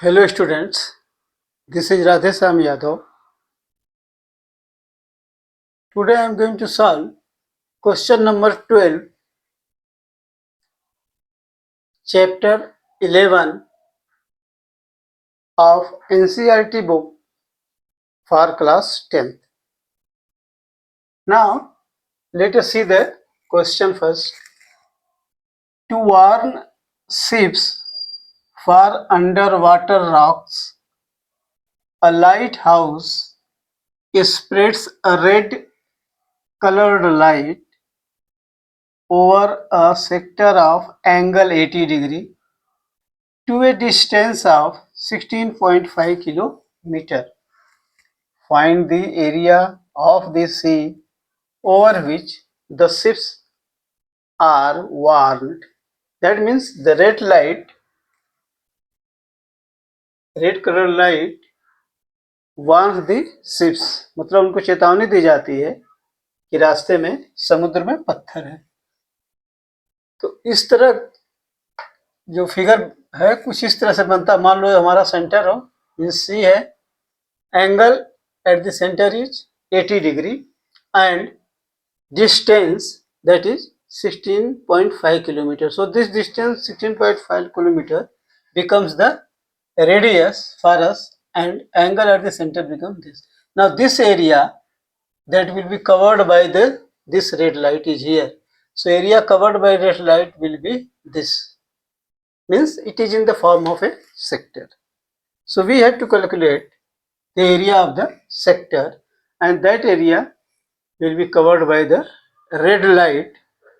Hello students, this is Radhesam Yadav. Today I am going to solve question number 12, chapter 11 of NCERT book for class 10th. Now let us see the question first. To warn ships for underwater rocks, a lighthouse spreads a red colored light over a sector of angle 80 degree to a distance of 16.5 kilometer. Find the area of the sea over which the ships are warned. That means the red color light warns the ships, मतलब उनको चेतावनी दी जाती है कि रास्ते में समुद्र में पत्थर है। तो इस तरह जो फिगर है कुछ इस तरह से बनता है। मान लो हमारा सेंटर हो, सी है, angle at the center is 80 degree and distance that is 16.5 kilometers. So this distance 16.5 kilometer becomes the radius for us and angle at the center becomes this. Now this area that will be covered by this red light is here. So area covered by red light will be this, means it is in the form of a sector. So we have to calculate the area of the sector, and that area will be covered by the red light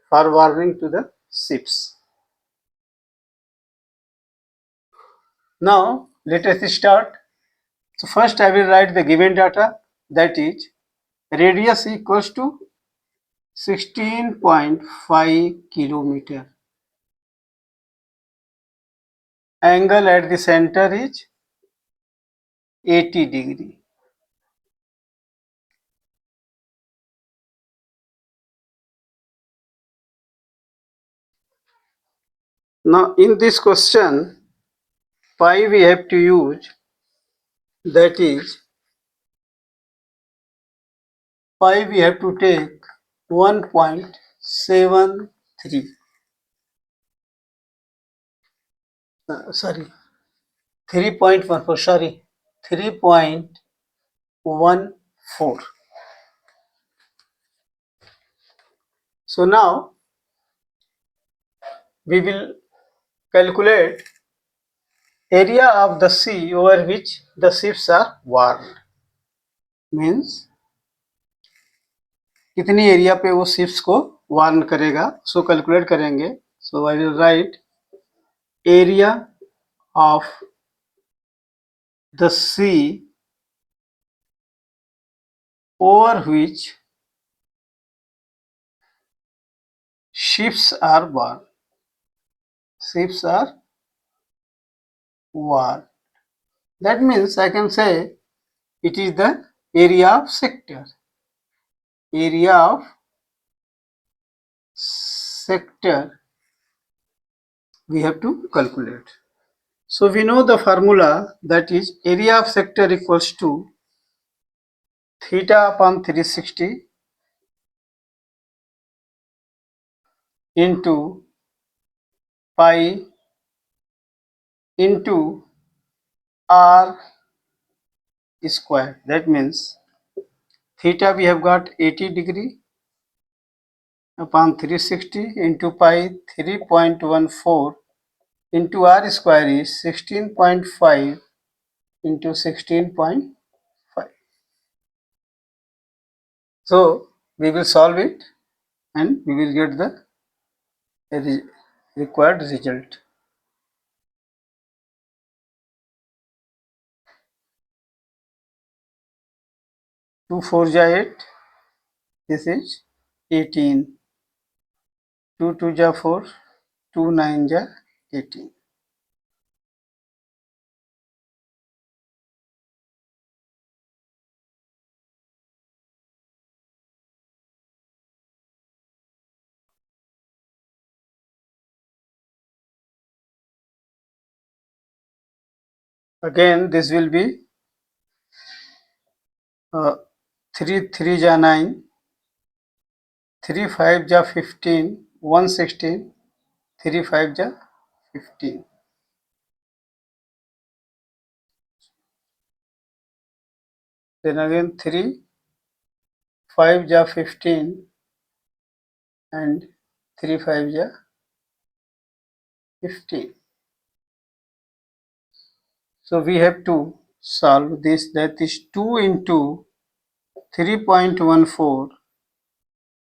for warning to the ships. Now let us start. So first I will write the given data, that is radius equals to 16.5 kilometer. Angle at the center is 80 degree. Now in this question pi we have to use, that is pi we have to take 1.73, sorry 3.14, sorry 3.14. So now we will calculate area of the sea over which the ships are warned, means कितनी area पे वो ships को warn करेगा, so calculate करेंगे. So I will write area of the sea over which ships are warned. Ships are warned. That means I can say it is the area of sector. Area of sector we have to calculate. So we know the formula, that is area of sector equals to theta upon 360 into pi into r square. That means theta we have got 80 degree upon 360 into pi 3.14 into r square is 16.5 into 16.5. So we will solve it and we will get the required result. 2 4 ja 8, this is 18. 2 2 ja 4, 2 9 ja 18. Again, this will be 3 3 ja 9, 3 5 ja 15, 116, 3 5 ja 15. Then again 3 5 ja 15 and 3 5 ja 15. So we have to solve this, that is 2 into 3.14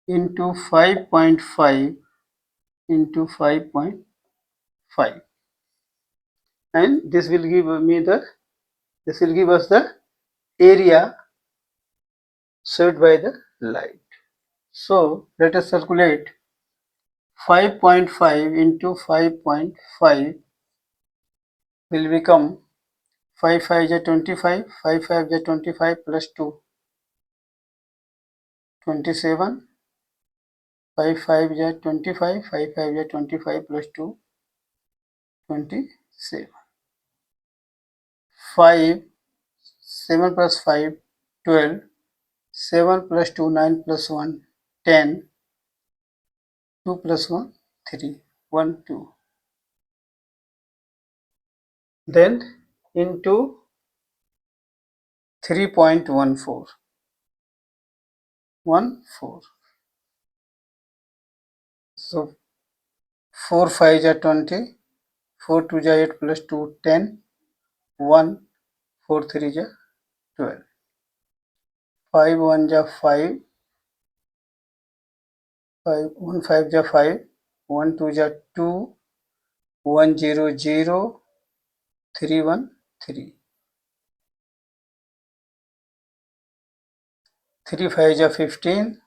into 5.5 into 5.5, and this will give us the area served by the light. So let us calculate 5.5 into 5.5 will become 5 5 is 25, 5 5 is 25 plus 2, 27, 5 5 is 25, 5 5 is 25 plus 2, 27. 5, 7 plus 5, 12, 7 plus 2, 9 plus 1, 10, 2 plus 1, 3, 1, 2. Then into 3.14, 1, 4. So 4 5 is 20, 4 2 is 8 plus 2, 10, 1, 4 3 is 12. 5 1 is 5, 1 5 is 5, 1 2 is 2, 1 0 0, 3 1 3. 3 5 is 15,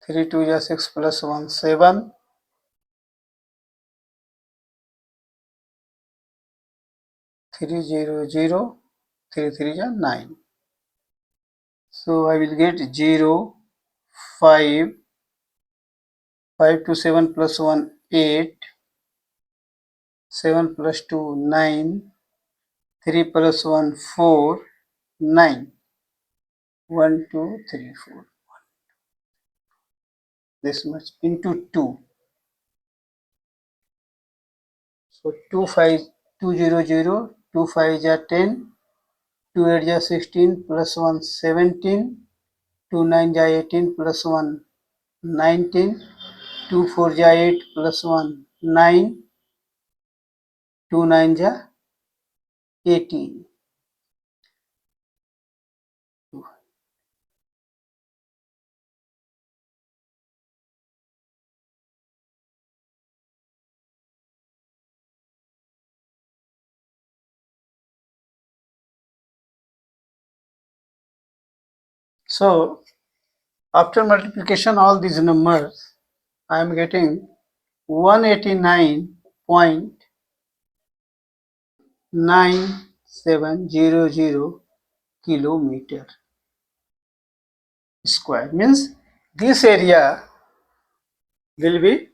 3 2 is 6 plus 1 7, 3 0 0, 3 3 is 9. So I will get 0, 5, 5 to 7 plus 1 8, 7 plus 2 9, 3 plus 1 4, 9, 1 2 3 4. This much into 2. So 2 5 2 0 0, 2 5 is 10, 2 8 is 16 plus 1 17, 2 9 is 18 plus 1 19, 2 4 is 8 plus 1 9, 2 9 is 18. So after multiplication all these numbers, I am getting 189.9700 kilometer square. Means this area will be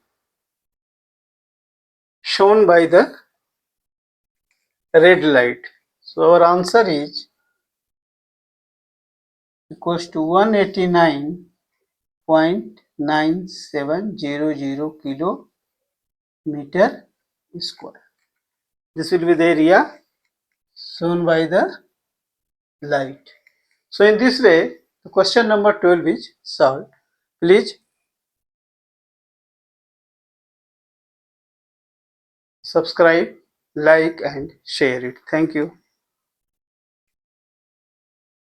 shown by the red light. So our answer is equals to 189.9700 kilometer square. This will be the area shown by the light. So in this way, the question number 12 is solved. Please subscribe, like and share it. Thank you.